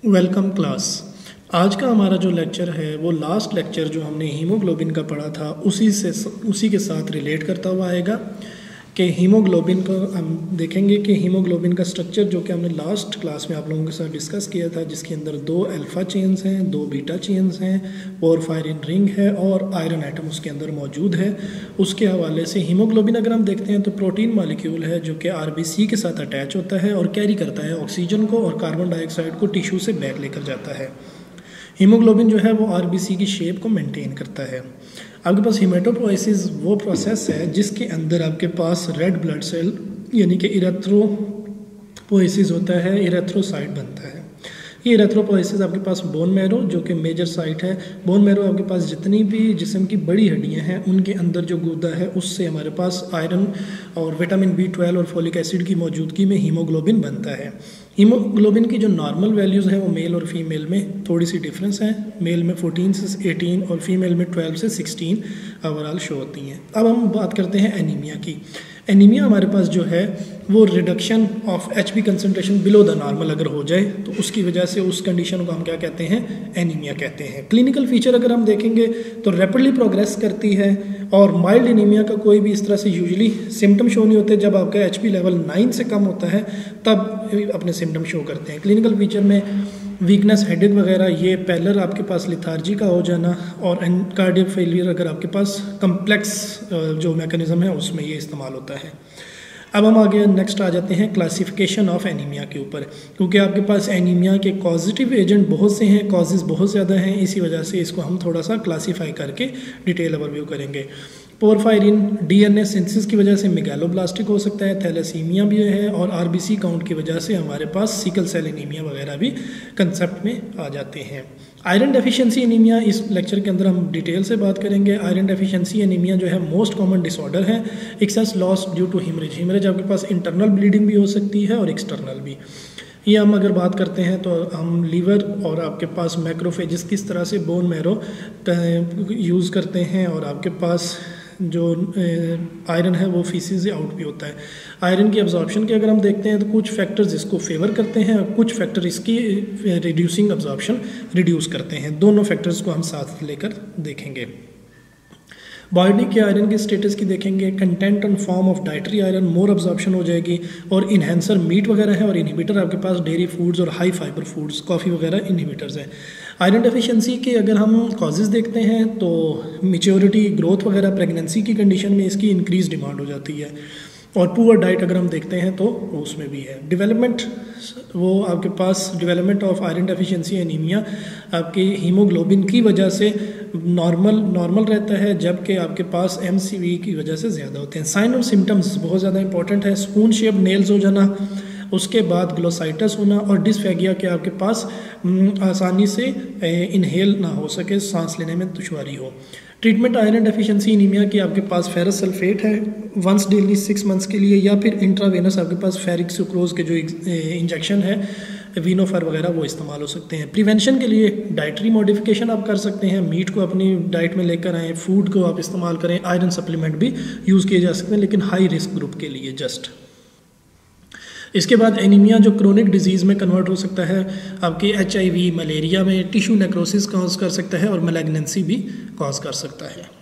Welcome class. आज का हमारा जो लेक्चर है वो लास्ट लेक्चर जो हमने हीमोग्लोबिन का पढ़ा था उसी के साथ रिलेट करता हुआ आएगा कि हीमोग्लोबिन को हम देखेंगे कि हीमोग्लोबिन का स्ट्रक्चर जो कि हमने लास्ट क्लास में आप लोगों के साथ डिस्कस किया था, जिसके अंदर 2 अल्फ़ा चेन्स हैं, 2 बीटा चेन्स हैं, पोरफायरिन रिंग है और आयरन एटम उसके अंदर मौजूद है। उसके हवाले से हीमोग्लोबिन अगर हम देखते हैं तो प्रोटीन मॉलिक्यूल है जो कि आरबीसी के साथ अटैच होता है और कैरी करता है ऑक्सीजन को और कार्बन डाइऑक्साइड को टिश्यू से बैक लेकर जाता है। हीमोग्लोबिन जो है वो आरबीसी की शेप को मेंटेन करता है। आपके पास हेमेटोपोइसिस वो प्रोसेस है जिसके अंदर आपके पास रेड ब्लड सेल यानी कि इरेथ्रोपोइसिस होता है, इरेथ्रोसाइट बनता है। ये इरेथ्रोपोइसिस आपके पास बोन मैरो जो कि मेजर साइट है। बोन मैरो आपके पास जितनी भी जिस्म की बड़ी हड्डियां हैं उनके अंदर जो गुदा है उससे हमारे पास आयरन और विटामिन B12 और फोलिक एसिड की मौजूदगी में हीमोग्लोबिन बनता है। हीमोग्लोबिन की जो नॉर्मल वैल्यूज़ हैं वो मेल और फीमेल में थोड़ी सी डिफरेंस है। मेल में 14 से 18 और फीमेल में 12 से 16 ओवरऑल शो होती हैं। अब हम बात करते हैं एनीमिया की। एनीमिया हमारे पास जो है वो reduction of HB concentration below the normal अगर हो जाए तो उसकी वजह से उस कंडीशन को हम क्या कहते हैं, एनीमिया कहते हैं। क्लिनिकल फीचर अगर हम देखेंगे तो रैपिडली प्रोग्रेस करती है और माइल्ड एनीमिया का कोई भी इस तरह से यूजुअली सिम्टम शो नहीं होते। जब आपका HB लेवल 9 से कम होता है तब अपने सिम्टम शो करते हैं। क्लिनिकल फीचर में वीकनेस, हेडेक वगैरह, ये पैलर आपके पास लिथार्जी का हो जाना और कार्डियक फेलियर अगर आपके पास कम्प्लेक्स जो मैकेनिज्म है उसमें ये इस्तेमाल होता है। अब हम आगे नेक्स्ट आ जाते हैं क्लासिफिकेशन ऑफ एनीमिया के ऊपर, क्योंकि आपके पास एनीमिया के पॉजिटिव एजेंट बहुत से हैं, कॉजेज़ बहुत ज़्यादा हैं, इसी वजह से इसको हम थोड़ा सा क्लासीफाई करके डिटेल ओवरव्यू करेंगे। पोरफायरिन DNA सिंथेसिस की वजह से मेगालोब्लास्टिक हो सकता है, थैलेसीमिया भी है और RBC काउंट की वजह से हमारे पास सिकल सेल एनीमिया वगैरह भी कंसेप्ट में आ जाते हैं। आयरन डेफिशिएंसी एनीमिया इस लेक्चर के अंदर हम डिटेल से बात करेंगे। आयरन डेफिशिएंसी एनीमिया जो है मोस्ट कॉमन डिसऑर्डर है। Excess loss due to haemorrhage. Haemorrhage आपके पास इंटरनल ब्लीडिंग भी हो सकती है और एक्सटर्नल भी। ये हम अगर बात करते हैं तो हम लीवर और आपके पास मैक्रोफेजेस किस तरह से बोन मैरो यूज़ करते हैं और आपके पास जो आयरन है वो फीसिस से आउट भी होता है। आयरन की अब्जॉर्प्शन की अगर हम देखते हैं तो कुछ फैक्टर्स इसको फेवर करते हैं और कुछ फैक्टर इसकी रिड्यूसिंग अब्जॉर्प्शन रिड्यूस करते हैं। दोनों फैक्टर्स को हम साथ लेकर देखेंगे। बॉडी के आयरन के स्टेटस की देखेंगे। Content and form of dietary iron more absorption हो जाएगी और इन्हेंसर मीट वगैरह है और इनहिबिटर आपके पास डेयरी फूड्स और हाई फाइबर फूड्स, कॉफ़ी वगैरह इनहिबिटर्स हैं। आयरन डेफिशिएंसी के अगर हम कॉजेज़ देखते हैं तो मैच्योरिटी, ग्रोथ वगैरह, प्रेगनेंसी की कंडीशन में इसकी इंक्रीज डिमांड हो जाती है और पुअर डाइट अगर हम देखते हैं तो उसमें भी है। डेवलपमेंट, वो आपके पास development of iron deficiency anaemia आपके हीमोग्लोबिन की वजह से नॉर्मल रहता है, जबकि आपके पास MCV की वजह से ज़्यादा होते हैं। साइन और सिम्टम्स बहुत ज़्यादा इंपॉर्टेंट है। स्पून शेप नेल्स हो जाना, उसके बाद ग्लोसाइटस होना और डिस्फेगिया के आपके पास आसानी से इनहेल ना हो सके, सांस लेने में दुश्वारी हो। ट्रीटमेंट आयरन डेफिशिएंसी एनीमिया की आपके पास फेरस सल्फेट है वंस डेली 6 मंथ्स के लिए, या फिर इंट्रावेनस आपके पास फेरिक सुक्रोज के जो इंजेक्शन है वीनोफर वगैरह वो इस्तेमाल हो सकते हैं। प्रिवेंशन के लिए डाइटरी मॉडिफिकेशन आप कर सकते हैं, मीट को अपनी डाइट में लेकर आएँ, फूड को आप इस्तेमाल करें, आयरन सप्लीमेंट भी यूज़ किए जा सकते हैं लेकिन हाई रिस्क ग्रुप के लिए जस्ट। इसके बाद एनीमिया जो क्रोनिक डिजीज़ में कन्वर्ट हो सकता है, आपकी HIV, मलेरिया में टिश्यू नेक्रोसिस कॉज कर सकता है और मैलिग्नेंसी भी कॉज कर सकता है।